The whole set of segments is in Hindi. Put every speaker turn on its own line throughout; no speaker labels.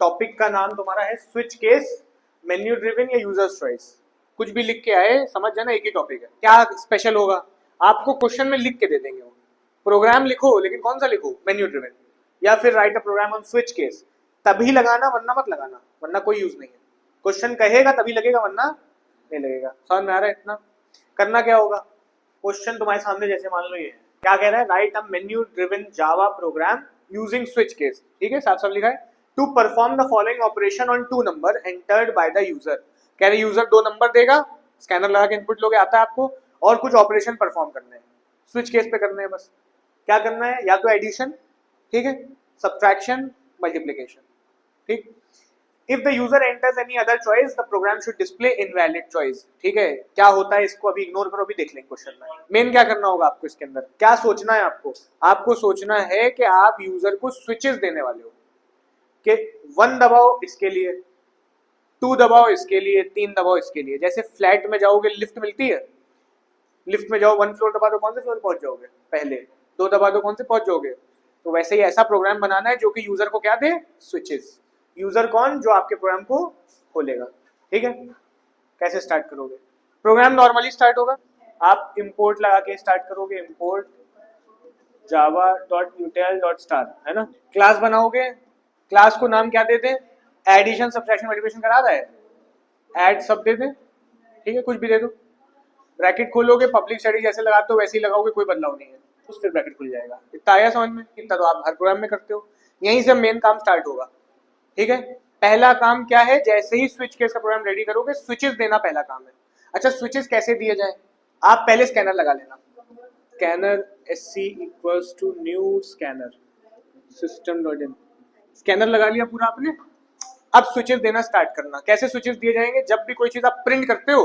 टॉपिक का नाम तुम्हारा है स्विच केस, मेन्यू ड्रिवन या यूजर्स चॉइस। कुछ भी लिख के आए समझ जाना एक ही टॉपिक है। क्या स्पेशल होगा, आपको क्वेश्चन में लिख के दे देंगे वो। प्रोग्राम लिखो, लेकिन कौन सा लिखो, मेन्यू ड्रिवन या फिर write a program on switch case, तभी लगाना वरना मत लगाना, वरना कोई यूज नहीं है। क्वेश्चन कहेगा तभी लगेगा वरना नहीं लगेगा। समझ में आ रहा है? इतना करना क्या होगा, क्वेश्चन तुम्हारे सामने जैसे मान लो ये है, क्या कह रहा है, write a menu driven Java program using switch case. ठीक है, साफ साफ लिखा है, to perform the following operation on 2 number entered by the user. कह रहे यूजर 2 नंबर देगा, स्कैनर लगा के इनपुट लोगे, आता है आपको, और कुछ ऑपरेशन परफॉर्म करने हैं, स्विच केस पे करने हैं बस। क्या करना है, या तो एडिशन, ठीक है, सब्ट्रैक्शन, मल्टीप्लिकेशन। ठीक, if the user enters any other choice the programme should display invalid choice. ठीक है, क्या होता है इसको अभी इग्नोर करो, अभी देख लेंगे क्वेश्चन में। मेन क्या करना होगा आपको इसके अंदर, क्या सोचना है आपको सोचना है कि आप यूजर को स्विचेस देने वाले हो कि 1 दबाओ इसके लिए, 2 दबाओ इसके लिए, 3 दबाओ इसके लिए। जैसे फ्लैट में जाओगे, लिफ्ट मिलती है, लिफ्ट में जाओ, 1 फ्लोर दबा दो, कौन से फ्लोर पहुंच जाओगे, पहले 2 दबा दो, कौन से पहुंच जाओगे। तो वैसे ही ऐसा प्रोग्राम बनाना है जो कि यूजर को क्या दे, स्विचेस। यूजर कौन, जो आपके प्रोग्राम को खोलेगा। ठीक है, कैसे स्टार्ट करोगे, प्रोग्राम नॉर्मली स्टार्ट होगा, आप इंपोर्ट लगा के स्टार्ट करोगे, इंपोर्ट java.util.star, है ना। क्लास बनाओगे, क्लास को नाम क्या दे दें, एडिशन सब्ट्रैक्शन मल्टीप्लिकेशन करा रहा है, ऐड सब दे दें। ठीक है, कुछ भी दे दो। ब्रैकेट खोलोगे, पब्लिक स्टडी जैसे लगाते हो वैसे ही लगाओगे, कोई बदलाव नहीं है, उस फिर ब्रैकेट खुल जाएगा। इतना आया समझ में, इतना तो आप हर प्रोग्राम में करते हो। यहीं से मेन काम स्टार्ट होगा। ठीक है, पहला काम क्या है, जैसे ही स्विच केस का प्रोग्राम रेडी करोगे, स्विचेस देना पहला काम है। अच्छा, स्विचेस कैसे दिए जाए, आप पहले स्कैनर लगा लेना, scanner sc equals to new scanner system.in, scanner लगा लिया पूरा आपने। अब स्विचेस देना स्टार्ट करना। कैसे स्विचेस दिए जाएंगे, जब भी कोई चीज आप प्रिंट करते हो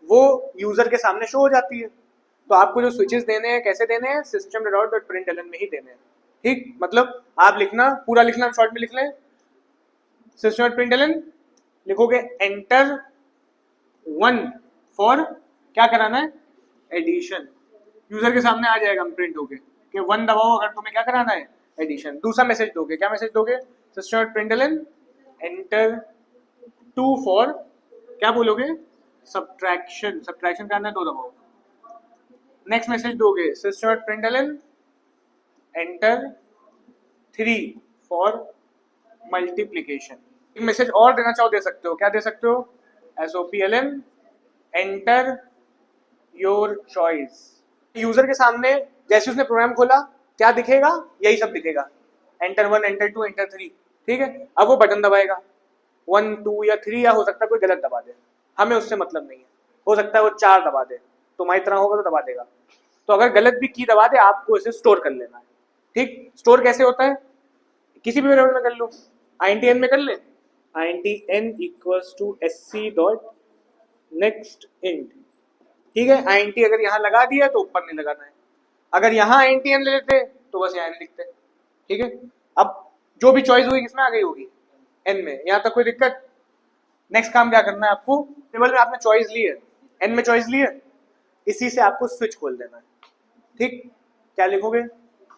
वो यूजर के सामने शो हो जाती है, तो आपको जो स्विचेस देने हैं कैसे देने हैं, system.out.println में ही देने हैं। ठीक, मतलब आप लिखना, पूरा लिखना, शॉर्ट में लिख लें, system.println लिखोगे, एंटर 1 फॉर क्या कराना है, एडिशन। यूजर के सामने आ जाएगा प्रिंट होके कि 1 दबाओ अगर तुम्हें क्या कराना है, एडिशन। दूसरा मैसेज दोगे, क्या मैसेज दोगे, system.println एंटर 2 फॉर क्या बोलोगे, सब्ट्रैक्शन, सब्ट्रैक्शन करना है 2 दबाओ। नेक्स्ट मैसेज दोगे, system.println एंटर 3 फॉर मल्टीप्लिकेशन। एक मैसेज और देना चाहो दे सकते हो, क्या दे सकते हो, SOPLN enter your choice. User के सामने जैसे उसने प्रोग्राम खोला क्या दिखेगा, यही सब दिखेगा, एंटर 1 एंटर 2 एंटर 3। ठीक है, अब वो बटन दबाएगा 1 2 या 3, या हो सकता है कोई गलत दबा दे, हमें उससे मतलब नहीं है, हो सकता है वो 4 दबा दे, तुम्हारी तरह होगा तो दबा देगा। तो अगर गलत भी की दबा दे, आपको इसे स्टोर कर लेना है। ठीक, स्टोर कैसे होता है, किसी भी वेरिएबल में कर लो, INTN में कर ले, INTN equals to sc dot next int. ठीक है, INT अगर यहाँ लगा दिया तो ऊपर नहीं लगाना है, अगर यहाँ INTN ले लेते तो बस यहाँ लिखते। ठीक है, अब जो भी चॉइस होगी किसमें आ गई होगी, n में, यहाँ तक कोई दिक्कत। नेक्स्ट काम क्या करना है आपको, टेबल में आपने चॉइस ली है, n में चॉइस ली है, इसी से आपको स्विच खोल देना है। ठीक, क्या लिखोगे,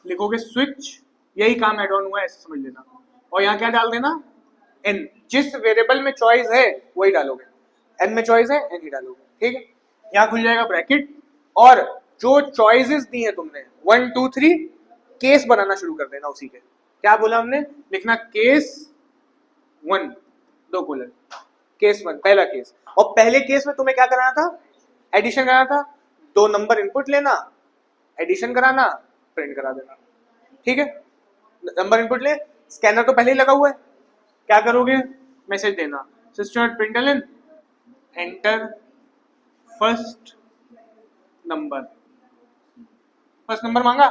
लिखोगे स्विच, यही काम एड ऑन हुआ है, ऐसे समझ लेना। और यहाँ क्या डाल देना, n, जिस वेरिएबल में चॉइस है वही डालोगे, n में चॉइस है n ही डालोगे। ठीक है, यहाँ खुल जाएगा ब्रैकेट, और जो चॉइसेस दी है तुमने 1 2 3, केस बनाना शुरू कर देना उसी के। क्या बोला हमने, लिखना केस 1 2 कोलन, केस 1 पहला केस। और पहले केस में तुम्हें क्या कराना था, एडिशन कराना था, 2 नंबर इनपुट लेना, एडिशन कराना, प्रिंट करा देना। ठीक है, नंबर इनपुट ले, स्कैनर तो पहले ही लगा हुआ है, क्या करोगे, मैसेज देना, system.println enter first number, first number मांगा,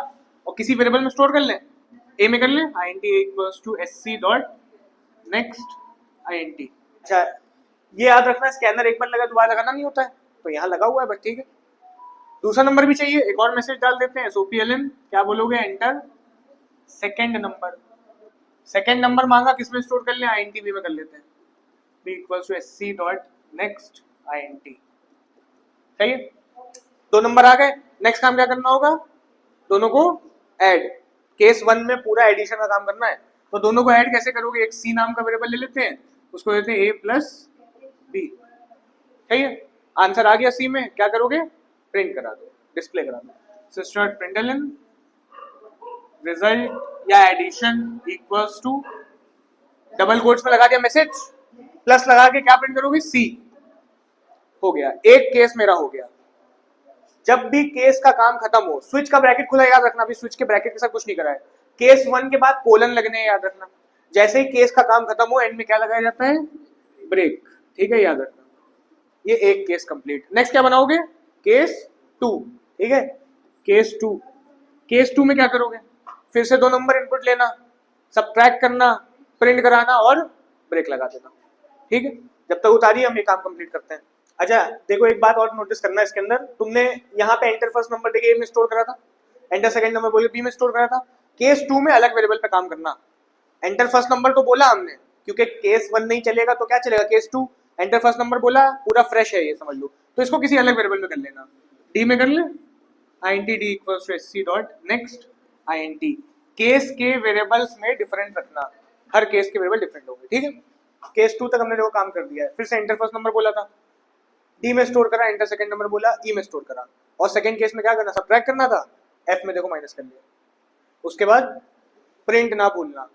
और किसी वेरिएबल में स्टोर कर ले, ए में कर ले, INT equals to sc dot next INT। अच्छा, ये याद रखना, स्कैनर एक बार लगा दोबारा लगाना नहीं होता है, तो यहाँ लगा हुआ है बस। ठीक है, दूसरा नंबर भी चाहिए, एक और मैसेज डाल देते हैं, SOPLN क्या बोलोगे, enter second number. Second number मांगा, किसमें स्टोर कर ले, INT में कर लेते हैं, b equals to sc dot next INT। सही है, 2 नंबर आ गए। नेक्स्ट काम क्या करना होगा, दोनों को ऐड, केस 1 में पूरा एडिशन का काम करना है, तो दोनों को ऐड कैसे करोगे? एक सी नाम का वेरिएबल ले लेते हैं, उसको देते हैं a प्लस बी, सही है। आंसर आ गया सी में, क्या करोगे? प्रिंट करा दो, डिस्प्ले करा दो। सिस्टर प्रिंटलन रिजल्ट या addition equals to, double quotes में लगा दिया मैसेज, प्लस लगा के क्या प्रिंट करोगे? सी। हो गया, एक केस मेरा हो गया। जब भी केस का काम खत्म हो, स्विच का ब्रैकेट खुला याद रखना, अभी स्विच के ब्रैकेट के साथ कुछ नहीं करा है। केस 1 के बाद कोलन लगने याद रखना। जैसे ही केस का काम खत्म हो, एंड में क्या लगाया जाता है? ब्रेक, ठीक है, याद रखना। ये एक केस कंप्लीट। नेक्स्ट क्या बनाओगे? केस 2, ठीक है। केस 2, केस 2 में क्या करोगे? फिर से 2 नंबर इनपुट लेना, सबट्रैक्ट करना, प्रिंट कराना और ब्रेक लगा देना, ठीक है। जब तक उतारिए हम ये काम कंप्लीट करते हैं। अच्छा देखो, एक बात और नोटिस करना, इसके अंदर तुमने यहाँ पे एंटर फर्स्ट नंबर देखिए ए में स्टोर करा था, एंटर सेकंड नंबर बोले बी में स्टोर करा था। केस 2 में अलग वेरिएबल पे काम करना। एंटर फर्स्ट नंबर तो बोला हमने, क्योंकि केस 1 नहीं चलेगा तो क्या चलेगा? केस 2। एंटर फर्स्ट नंबर बोला, पूरा फ्रेश है ये, समझ लो। तो इसको किसी अलग वेरिएबल में कर लेना, डी में कर ले, int d equals to sc dot next int। Case के वेरिएबल्स में डिफरेंट रखना, हर केस के वेरिएबल डिफरेंट होंगे, ठीक है। केस 2 तक हमने देखो काम कर दिया है। फिर से एंटर फर्स्ट नंबर बोला था, डी में स्टोर करा, एंटर सेकंड नंबर बोला, ई में स्टोर करा। और सेकंड केस में क्या करना? सबट्रैक्ट करना था, एफ में देखो माइनस कर लिया। उसके बाद प्रिंट ना भूलना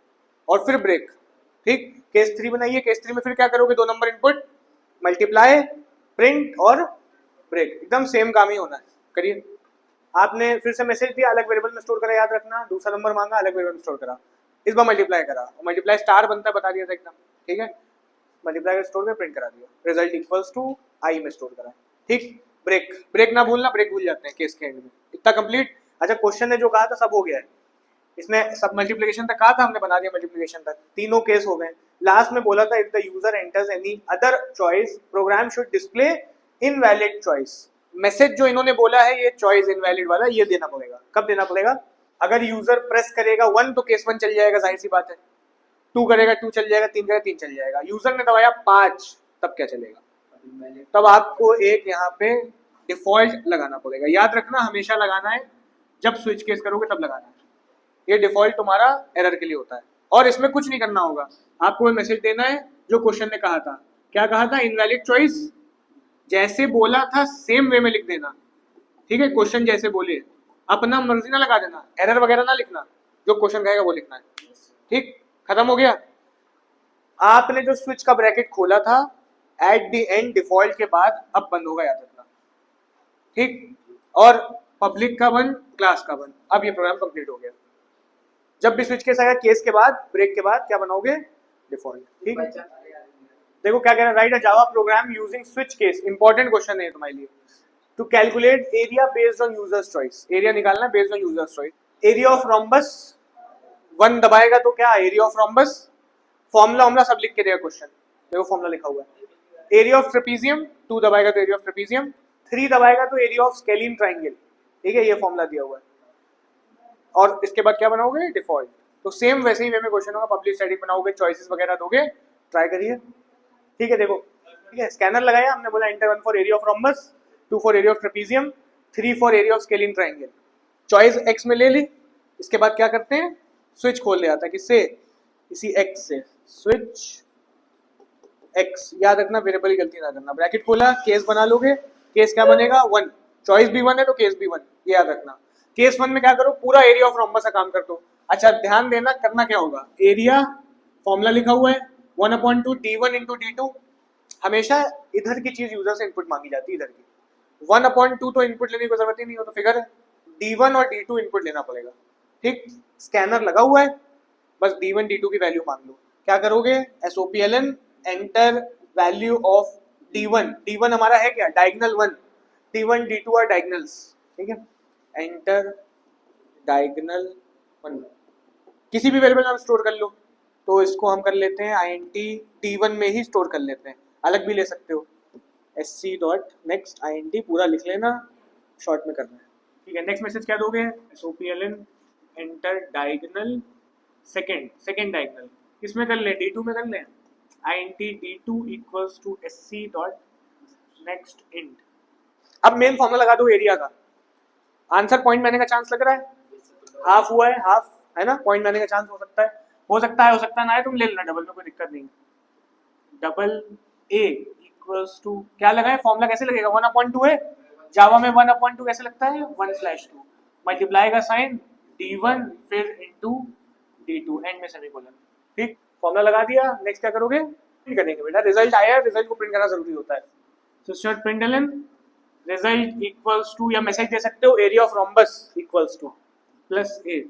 और फिर ब्रेक, ठीक। केस 3 बनाइए, केस 3 में फिर क्या करोगे? 2 नंबर इनपुट, मल्टीप्लाई, प्रिंट और ब्रेक, एकदम सेम काम ही होना है, करिए। आपने फिर से मैसेज दिया, अलग वेरिएबल में स्टोर करा, याद रखना। दूसरा नंबर मांगा, अलग वेरिएबल में स्टोर करा। इस बार मल्टीप्लाई करा, मल्टीप्लाई स्टार बनता है, बता दिया था एकदम, ठीक है। मल्टीप्लाई कर स्टोर में प्रिंट करा दिया, रिजल्ट इक्वल्स टू आई में स्टोर करा, ठीक। ब्रेक, ब्रेक ना भूलना, ब्रेक भूल जाते हैं केस के एंड में। इतना कंप्लीट। अच्छा, क्वेश्चन ने जो कहा था सब हो गया है, इसमें सब मल्टीप्लिकेशन तक कहा था, हमने बना दिया मल्टीप्लिकेशन तक, तीनों केस हो गए। लास्ट में बोला था if the user enters any other choice programme should display invalid choice. Message जो इन्होंने बोला है ये चॉइस इनवैलिड वाला, ये देना पड़ेगा। कब देना पड़ेगा? अगर यूजर प्रेस करेगा 1 तो केस 1 चल जाएगा, जाहिर सी बात है। 2 करेगा 2 चल जाएगा, 3 करेगा 3 चल जाएगा। यूजर ने दबाया 5, तब क्या चलेगा? तब आपको एक यहाँ पे डिफॉल्ट लगाना पड़ेगा, याद रखना, हमेशा लगाना है। जब स्विच केस करोगे तब लगाना है। ये डिफॉल्ट तुम्हारा एरर के लिए होता है, और इसमें कुछ नहीं करना होगा। आपको मैसेज देना है जो क्वेश्चन ने कहा था। क्या कहा था? इनवैलिड चॉइस, जैसे बोला था सेम वे में लिख देना, ठीक है। क्वेश्चन जैसे बोले, अपना मर्जी ना लगा देना, एरर वगैरह ना लिखना, जो क्वेश्चन कहेगा वो लिखना है, ठीक। खत्म हो गया। आपने जो स्विच का ब्रैकेट खोला था एट द एंड डिफॉल्ट के बाद, अब बंद होगा, याद रखना, ठीक। और पब्लिक का बंद, क्लास का बंद। अब ये प्रोग्राम कंप्लीट हो गया। जब भी स्विच केस आएगा, केस के बाद, ब्रेक के बाद क्या बनाओगे? डिफॉल्ट, ठीक है। देखो क्या कह रहा है, write a Java program using switch case. Important question है तुम्हारे लिए। To calculate area based on users choice, area निकालना based on users choice. Area of rhombus 1 दबाएगा तो क्या? एरिया ऑफ रोम्बस, फॉर्मूला सब लिख के देगा क्वेश्चन, देखो फॉर्मूला लिखा हुआ है। एरिया ऑफ ट्रेपीजियम 2 दबाएगा तो एरिया ऑफ ट्रेपीजियम, 3 दबाएगा तो एरिया ऑफ स्केलिन ट्राइंगल, ठीक है। ये फॉर्मूला दिया हुआ है। और इसके बाद क्या बनाओगे? डिफॉल्ट। तो सेम वैसे ही वे में क्वेश्चन होगा, पब्लिक स्टैटिक बनाओगे, चॉइसेस वगैरह दोगे, ट्राई करिए, ठीक है। देखो, ठीक है, स्कैनर लगाया हमने, बोला enter 1 for area of rhombus, 2 for area of trapezium, 3 for area of scalene triangle. Choice x में ले ली। इसके बाद क्या करते हैं? स्विच खोल ले आता है, किससे? इसी एक्स से, स्विच एक्स, याद रखना, वेरिएबल की गलती ना करना। ब्रैकेट खोला, केस बना लोगे, केस क्या बनेगा? 1। चॉइस भी 1 है तो केस भी 1, ये याद रखना। केस 1 में क्या करो? पूरा एरिया ऑफ रोम्बस का काम कर दो। अच्छा ध्यान देना, करना क्या होगा? एरिया फॉर्मूला लिखा हुआ है 1/2 d1 इंटू d2। हमेशा इधर की चीज यूजर से इनपुट मांगी जाती है, इधर की। 1/2 तो इनपुट लेने की जरूरत ही नहीं हो, तो फिगर d1 और d2 इनपुट लेना पड़ेगा, ठीक। स्कैनर लगा हुआ है, बस d1 d2 की वैल्यू मांग लो। क्या करोगे? SOPLN enter value of d1। d1 हमारा है क्या? Diagonal 1। d1 d2 are diagonals, ठीक है। एंटर डायगोनल 1, किसी भी वेरिएबल में स्टोर कर लो। तो इसको हम कर लेते हैं int d1 में ही स्टोर कर लेते हैं, अलग भी ले सकते हो। sc डॉट नेक्स्ट int पूरा लिख लेना, शॉर्ट में करना है, ठीक है। नेक्स्ट मैसेज क्या दोगे? SOPLN enter diagonal second diagonal, किसमें कर ले? d2 में कर ले। int d2 equals to sc dot next int। अब मेन फॉर्मूला लगा दो एरिया का। आंसर पॉइंट में आने का चांस लग रहा है? हाफ हुआ है, हाफ है ना, पॉइंट में आने का चांस हो सकता है। हो सकता है ना है, तुम ले लेना डबल में, कोई दिक्कत नहीं। डबल ए इक्वल्स टू क्या लगाए, फॉर्मूला कैसे लगेगा, 1/2 है, जावा में 1/2 कैसे लगता है, 1/2 मल्टीप्लाई का साइन d1 फिर इंटू d2 एंड में सेमीकोलन। ठीक, फॉर्मूला लगा दिया। नेक्स्ट क्या करोगे, प्रिंट करेंगे बेटा, रिजल्ट आया, रिजल्ट को प्रिंट करना जरूरी होता है। System println result equals to, या मैसेज दे सकते हो area of rhombus equals to plus A,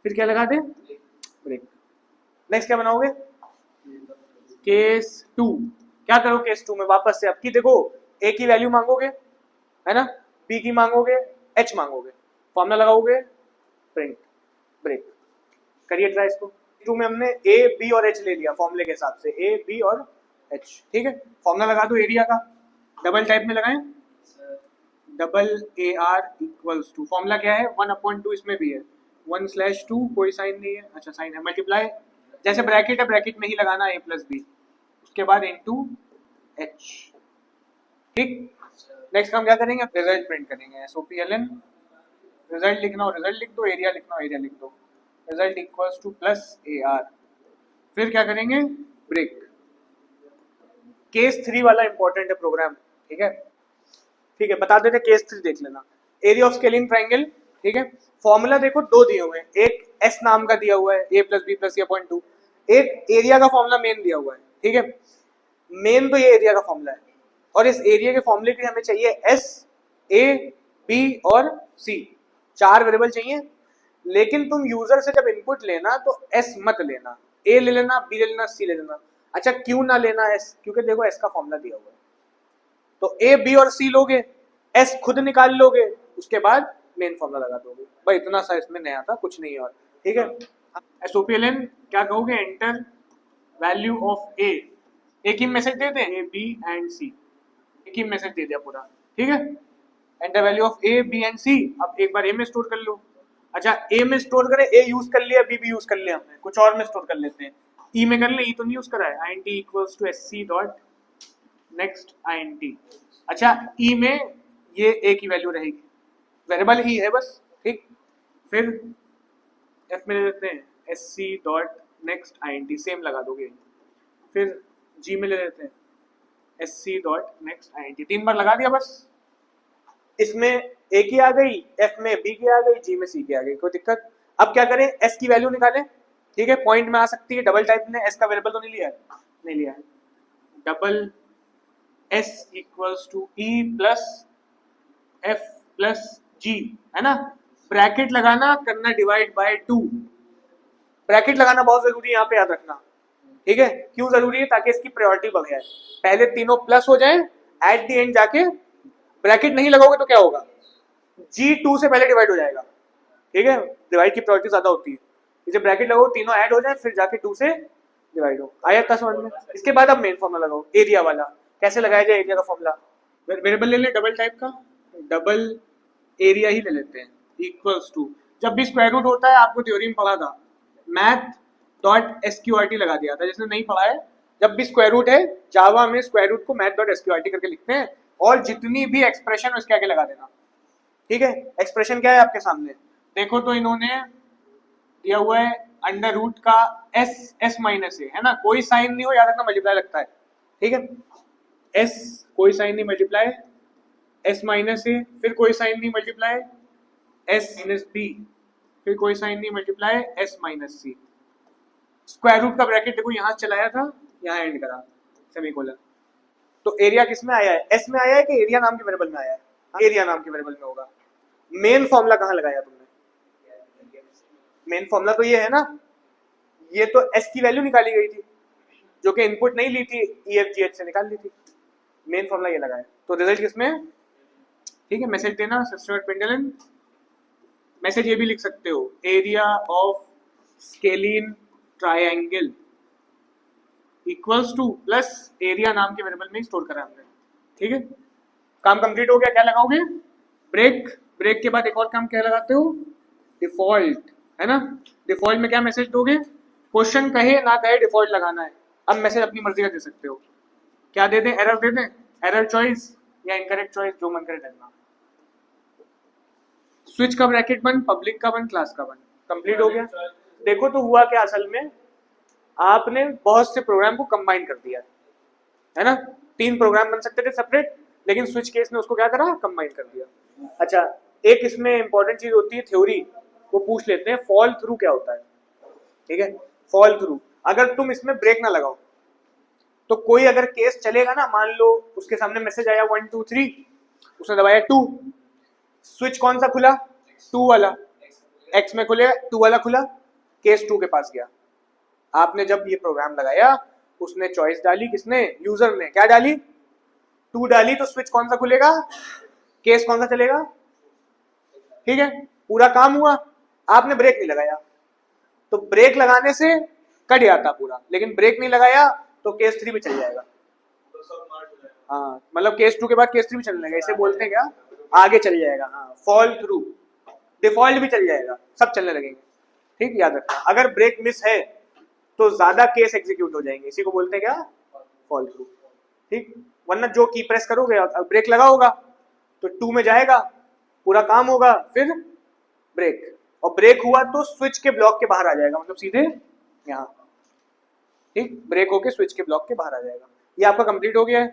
फिर क्या लगा दे, ब्रेक। नेक्स्ट क्या बनाओगे, केस 2। क्या करो केस 2 में, वापस से आपकी देखो ए की वैल्यू मांगोगे है ना, बी की मांगोगे, एच मांगोगे, फॉर्मूला लगाओगे, प्रिंट, ब्रेक। करिए ट्राई इसको। 2 में हमने ए बी और एच ले लिया फॉर्मूले के हिसाब से, ए बी और एच। ठीक है, फॉर्मूला लगा दो एरिया का, डबल टाइप में लगाएं, double A R equals to, formula क्या है 1/2, इसमें भी है 1/2, कोई साइन नहीं है, अच्छा साइन है, मल्टीप्लाई जैसे ब्रैकेट है ब्रैकेट में ही लगाना ए प्लस बी, उसके बाद इनटू एच। ठीक, नेक्स्ट हम क्या करेंगे, रिजल्ट प्रिंट करेंगे, SOPLN, रिजल्ट लिखना हो रिजल्ट लिख दो, एरिया लिखना हो एरिया लिख दो, result equals to plus AR, फिर क्या करेंगे, ब्रेक। केस 3 वाला इंपॉर्टेंट है प्रोग्राम, ठीक है, ठीक है, बता देते केस 3 देख लेना। एरिया ऑफ स्केलिंग ट्राइंगल, ठीक है, फॉर्मूला देखो दो दिए हुए हैं, एक एस नाम का दिया हुआ है, a प्लस बी प्लस 0.2, एक एरिया का फॉर्मूला मेन दिया हुआ है। ठीक है, मेन तो ये एरिया का फॉर्मूला है, और इस एरिया के फॉर्मूले के लिए हमें चाहिए एस, ए, बी और सी, 4 वेरिएबल चाहिए। लेकिन तुम यूजर से जब इनपुट लेना तो एस मत लेना, ए ले लेना, बी ले लेना, सी ले लेना। अच्छा क्यों ना लेना एस, क्योंकि देखो एस का फॉर्मूला दिया हुआ है, तो ए बी और सी लोगे, एस खुद निकाल लोगे, उसके बाद मेन फॉर्मूला लगा दोगे। भाई इतना सा इसमें नया था, कुछ नहीं और। ठीक है, SOPLN क्या कहोगे, एंटर वैल्यू ऑफ ए, एक ही मैसेज दे दें ए बी एंड सी, एक ही मैसेज दे दिया पूरा। ठीक है, enter value of A B and C, अब एक बार ए में स्टोर कर लो। अच्छा ए में स्टोर करें, ए यूज कर लिया, बी भी यूज कर लिया हमने, कुछ और में स्टोर कर लेते हैं, ई में कर ले, ई तो नहीं यूज करा है, int equals to sc dot next int। अच्छा ई में ये ए की वैल्यू रहेगी, वेरिएबल ई है बस। ठीक, फिर एफ में ले लेते हैं sc dot next int, same लगा दोगे। फिर जी में ले लेते हैं sc डॉट नेक्स्ट int, 3 बार लगा दिया बस। इसमें ए की आ गई, एफ में बी की आ गई, जी में सी की आ गई, कोई दिक्कत। अब क्या करें, एस की वैल्यू निकालें। ठीक है, पॉइंट में आ सकती है, डबल टाइप ने एस का वेरिएबल तो नहीं लिया है, नहीं लिया है, double S equals to E plus F plus G, है ना, ब्रैकेट लगाना, करना डिवाइड बाय 2, ब्रैकेट लगाना बहुत जरूरी है यहाँ पे, याद रखना। ठीक है, क्यों जरूरी है, ताकि इसकी प्रायोरिटी बढ़ जाए, पहले तीनों प्लस हो जाए, एट द एंड जाके ब्रैकेट नहीं लगाओगे तो क्या होगा, जी 2 से पहले डिवाइड हो जाएगा। ठीक है, डिवाइड की प्रायोरिटी ज्यादा होती है, इसे ब्रैकेट लगाओ, तीनों ऐड हो जाए, फिर जाके 2 से डिवाइड हो। आया था समझ में। इसके बाद अब मेन फॉर्मूला लगाओ, एरिया वाला। कैसे लगाया जाए एरिया का फॉर्मूला, वेरिएबल ले लें डबल टाइप का, डबल एरिया ही ले लेते हैं, इक्वल्स टू, जब भी स्क्वायर रूट होता है, आपको थ्योरी में पढ़ा था, मैथ डॉट SQRT लगा दिया था, जिसने नहीं पढ़ा है, जब भी स्क्वायर रूट है जावा में, स्क्वायर रूट को मैथ डॉट SQRT करके लिखते हैं, और जितनी भी एक्सप्रेशन उसके आगे लगा देना। ठीक है, एक्सप्रेशन क्या है आपके सामने, देखो तो इन्होंने दिया हुआ है अंडर रूट का एस माइनस ए, है ना, कोई साइन नहीं हो, याद रखना मल्टीप्लाई लगता है। ठीक है, एस कोई साइन नहीं, मल्टीप्लाई एस माइनस ए, फिर कोई साइन नहीं, मल्टीप्लाई एस माइनस बी, फिर कोई साइन नहीं, मल्टीप्लाई एस माइनस सी। स्क्वायर रूट का ब्रैकेट देखो यहाँ चलाया था, यहाँ एंड करा, सेमीकोलन। तो एरिया किस में आया है, एस में आया है कि एरिया नाम के वेरिएबल में आया है, एरिया नाम के वेरिएबल में होगा। मेन फॉर्मूला कहाँ लगाया तुमने, मेन फॉर्मूला तो ये है ना, ये तो एस की वैल्यू निकाली गई थी, जो कि इनपुट नहीं ली थी, EFGH से निकाल ली थी, मेन फॉर्मूला ये लगाया। तो रिजल्ट किसमें, ठीक है, मैसेज देना सिस्टर पेंडलन, मैसेज ये भी लिख सकते हो, area of scalene triangle equals to plus area नाम के वेरिएबल में स्टोर करा हमने। ठीक है, काम कंप्लीट हो गया। क्या लगाओगे, ब्रेक, ब्रेक के बाद एक और काम क्या लगाते हो, डिफॉल्ट, है ना, डिफॉल्ट में क्या मैसेज दोगे, क्वेश्चन कहे ना कहे डिफॉल्ट लगाना है। अब मैसेज अपनी मर्जी का दे सकते हो, क्या दे दें, एरर दे दें, एरर चॉइस या इनकरेक्ट चॉइस, जो मन करे देना। स्विच का ब्रैकेट बंद, पब्लिक का बंद, क्लास का बंद, कंप्लीट हो गया। देखो तो हुआ क्या असल में, आपने बहुत से प्रोग्राम को कंबाइन कर दिया है ना, 3 प्रोग्राम बन सकते थे सेपरेट, लेकिन स्विच केस ने उसको क्या करा, कंबाइन कर दिया। अच्छा, एक इसमें इंपॉर्टेंट चीज होती है थ्योरी, वो पूछ लेते हैं, फॉल थ्रू क्या होता है। ठीक है, फॉल थ्रू, अगर तुम इसमें ब्रेक ना लगाओ तो कोई अगर केस चलेगा ना, मान लो उसके सामने मैसेज आया 1 2 3, उसने दबाया 2, स्विच कौन सा खुला, 2 वाला, एक्स में खुले 2 वाला खुला, केस 2 के पास गया। आपने जब ये प्रोग्राम लगाया, उसने चॉइस डाली, किसने, यूजर ने क्या डाली, 2 डाली, तो स्विच कौन सा खुलेगा, केस कौन सा चलेगा। ठीक है, पूरा काम हुआ, आपने ब्रेक नहीं लगाया, तो ब्रेक लगाने से कट जाता पूरा, लेकिन ब्रेक नहीं लगाया तो केस 3 भी चल जाएगा। हाँ, मतलब केस 2 के बाद केस 3 भी चलने लगेगा, इसे बोलते हैं क्या, आगे चल जाएगा। हाँ, फॉल थ्रू, डिफॉल्ट भी चल जाएगा, सब चलने लगेंगे। ठीक, याद रखना, अगर ब्रेक मिस है तो ज्यादा केस एग्जीक्यूट हो जाएंगे, इसी को बोलते हैं क्या, फॉल थ्रू। ठीक, वरना जो की प्रेस करोगे, ब्रेक लगा होगा तो 2 में जाएगा, पूरा काम होगा, फिर ब्रेक, और ब्रेक हुआ तो स्विच के ब्लॉक के बाहर आ जाएगा, मतलब सीधे यहाँ। ठीक, ब्रेक होके स्विच के ब्लॉक के बाहर आ जाएगा। ये आपका कंप्लीट हो गया है।